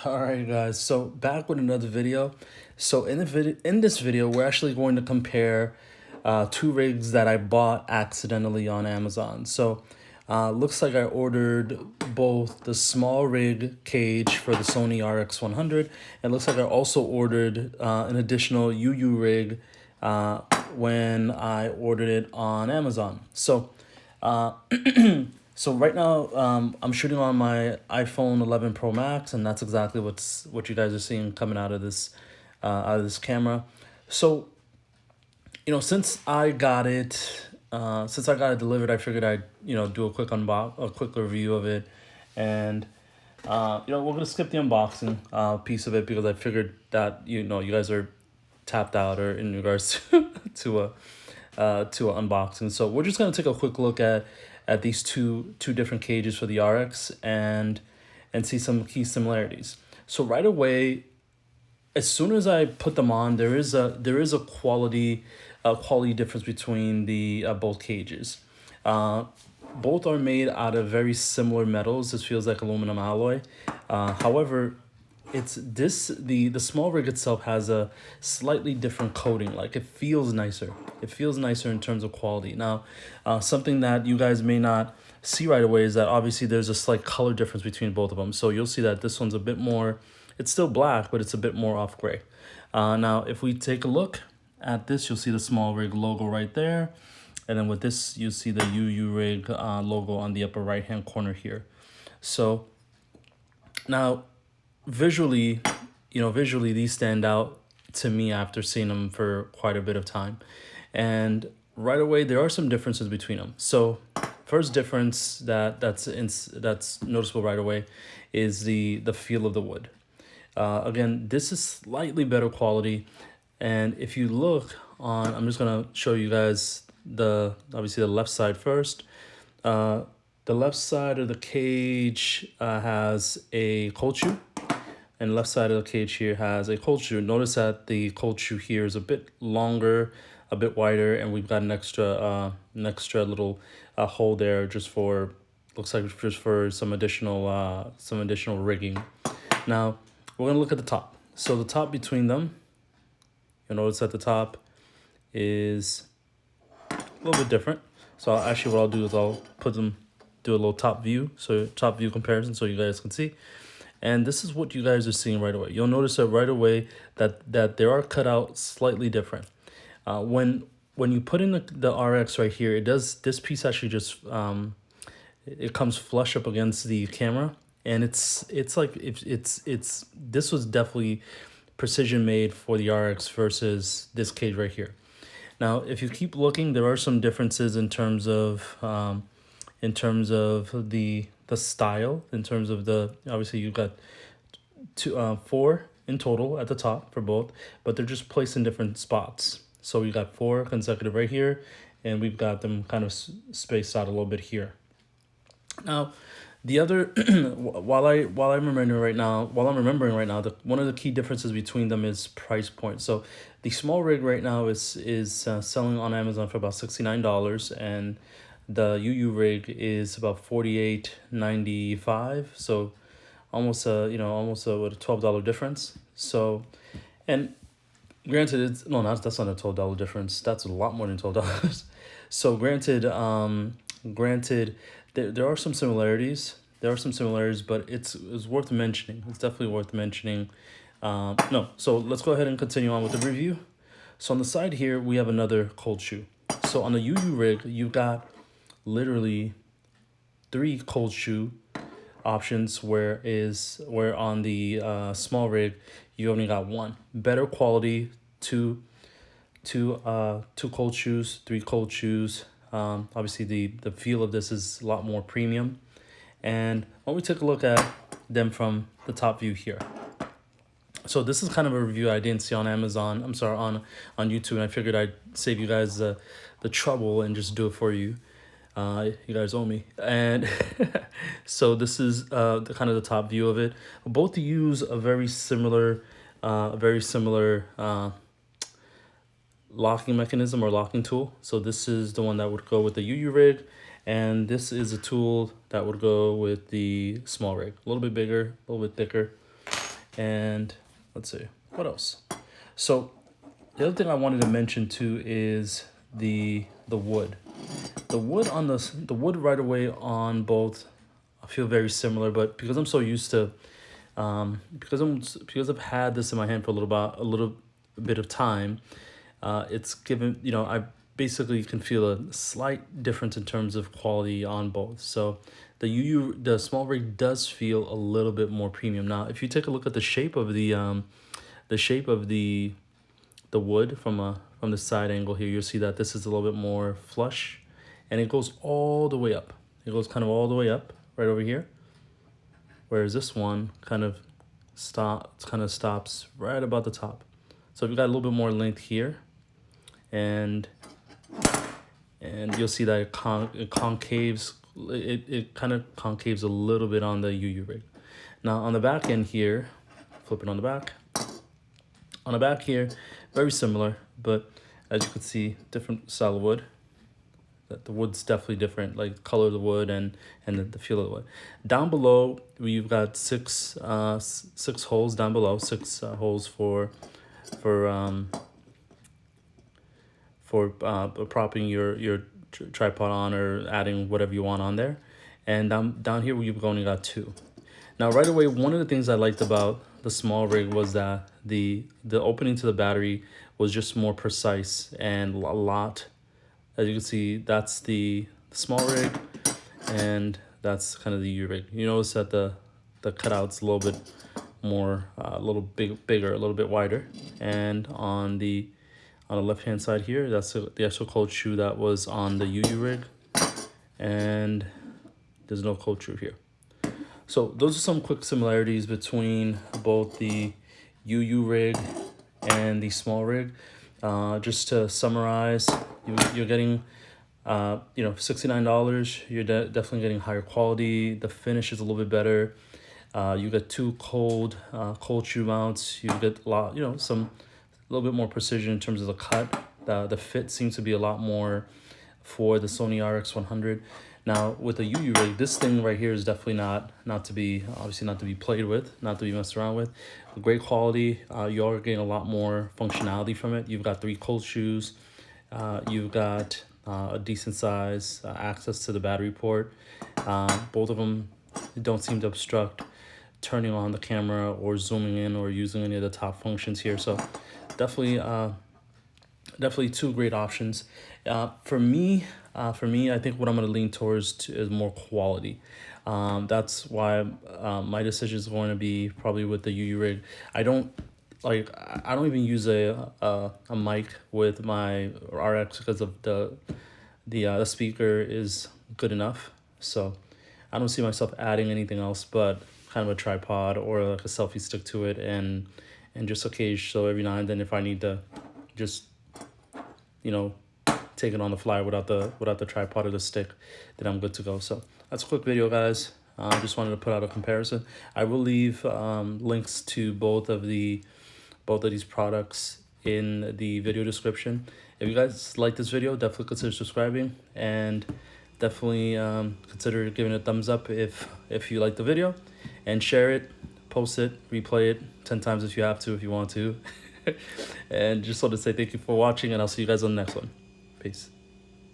All right, guys. So back with another video. So in this video, we're actually going to compare two rigs that I bought accidentally on Amazon. So looks like I ordered both the small rig cage for the Sony RX100, and looks like I also ordered an additional UURig when I ordered it on Amazon. So so right now, I'm shooting on my iPhone 11 Pro Max, and that's exactly what you guys are seeing coming out of this camera. So since I got it delivered, I figured I'd do a quick review of it, and we're gonna skip the unboxing piece of it because I figured that you guys are tapped out or in regards to a to an unboxing. So we're just gonna take a quick look at these two different cages for the RX and see some key similarities. So right away, as soon as I put them on, there is a quality difference between the both cages. Uh, Both are made out of very similar metals. This feels like aluminum alloy. However, it's this the small rig itself has a slightly different coating. Like, it feels nicer. It feels nicer in terms of quality. Now, something that you guys may not see right away is that obviously there's a slight color difference between both of them. So you'll see that this one's a bit more, it's still black, but it's a bit more off gray. Now, if we take a look at this, you'll see the small rig logo right there. And then with this, you see the UURig logo on the upper right-hand corner here. So now, visually, visually these stand out to me after seeing them for quite a bit of time. And right away, there are some differences between them. So first difference that's noticeable right away is the feel of the wood. Again, this is slightly better quality. And if you look on, I'm just gonna show you guys obviously the left side first. The left side of the cage has a cold shoe, and left side of the cage here has a cold shoe. Notice that the cold shoe here is a bit longer, a bit wider, and we've got an extra little hole there just for, looks like just for some additional rigging. Now we're gonna look at the top. So the top between them, you'll notice that the top is a little bit different. So actually what I'll do is I'll do a little top view comparison so you guys can see. And this is what you guys are seeing right away. You'll notice that right away that there are cut out slightly different. When you put in the RX right here, this piece actually just it comes flush up against the camera, and it's like it's this was definitely precision made for the RX versus this cage right here. Now, if you keep looking, there are some differences in terms of the style, in terms of obviously you've got four in total at the top for both, but they're just placed in different spots. So we got four consecutive right here, and we've got them kind of spaced out a little bit here. Now, the other while I'm remembering right now, one of the key differences between them is price point. So the small rig right now is selling on Amazon for about $69, and the UURig is about $48.95. So almost a what, a $12 difference. So, and granted, that's not a $12 difference. That's a lot more than $12. So granted, there are some similarities. But it's worth mentioning. It's definitely worth mentioning. No, so let's go ahead and continue on with the review. So on the side here, we have another cold shoe. So on the UURig, you got literally 3 cold shoe options, where on the small rig you only got 1. Better quality, two cold shoes, 3 cold shoes. Obviously the feel of this is a lot more premium. And when we take a look at them from the top view here, so this is kind of a review I didn't see on Amazon. I'm sorry, on YouTube, and I figured I'd save you guys the trouble and just do it for you. You guys owe me. And so this is the kind of the top view of it. Both use a very similar locking mechanism or locking tool. So this is the one that would go with the UURig, and this is a tool that would go with the small rig. A little bit bigger, a little bit thicker. And let's see, what else? So the other thing I wanted to mention too is the wood. The wood right away on both I feel very similar, but because I'm so used to because I've had this in my hand for a little bit of time, it's given, I basically can feel a slight difference in terms of quality on both. So the SmallRig does feel a little bit more premium. Now, if you take a look at the shape of the wood from the side angle here, you'll see that this is a little bit more flush, and it goes all the way up. It goes kind of all the way up right over here, whereas this one kind of stops right about the top. So we've got a little bit more length here, and you'll see that it concaves. It kind of concaves a little bit on the UURig. Now on the back end here, flip it on the back. On the back here, very similar, but as you can see, different style of wood. That the wood's definitely different, like color of the wood and the feel of the wood. Down below, we've got six holes down below, six holes for propping your tripod on or adding whatever you want on there. And down here, we've only got two. Now, right away, one of the things I liked about the SmallRig was that the opening to the battery was just more precise and a lot. As you can see, that's the SmallRig, and that's kind of the UURig. You notice that the cutout's a little bit more, a little bigger, a little bit wider. And on the left-hand side here, that's the actual cold shoe that was on the UURig, and there's no cold shoe here. So those are some quick similarities between both the UURig and the SmallRig. Just to summarize, you're getting, $69. You're definitely getting higher quality. The finish is a little bit better. You get two cold shoe mounts. You get a lot, a little bit more precision in terms of the cut. The fit seems to be a lot more for the Sony RX100. Now with the UURig, this thing right here is definitely not to be played with, not to be messed around with. Great quality. You are getting a lot more functionality from it. You've got 3 cold shoes. You've got a decent size access to the battery port. Both of them don't seem to obstruct turning on the camera or zooming in or using any of the top functions here. So definitely 2 great options. For me, I think what I'm going to lean towards is more quality. That's why my decision is going to be probably with the UURig. I don't even use a mic with my RX because of the speaker is good enough. So I don't see myself adding anything else but kind of a tripod or like a selfie stick to it, and just occasion. So every now and then, if I need to just take it on the fly without the tripod or the stick, then I'm good to go. So that's a quick video, guys. I just wanted to put out a comparison. I will leave links to both of these products in the video description. If you guys like this video, definitely consider subscribing, and definitely consider giving it a thumbs up if you like the video, and share it, post it, replay it 10 times if you want to. And just want to say thank you for watching, and I'll see you guys on the next one. Peace.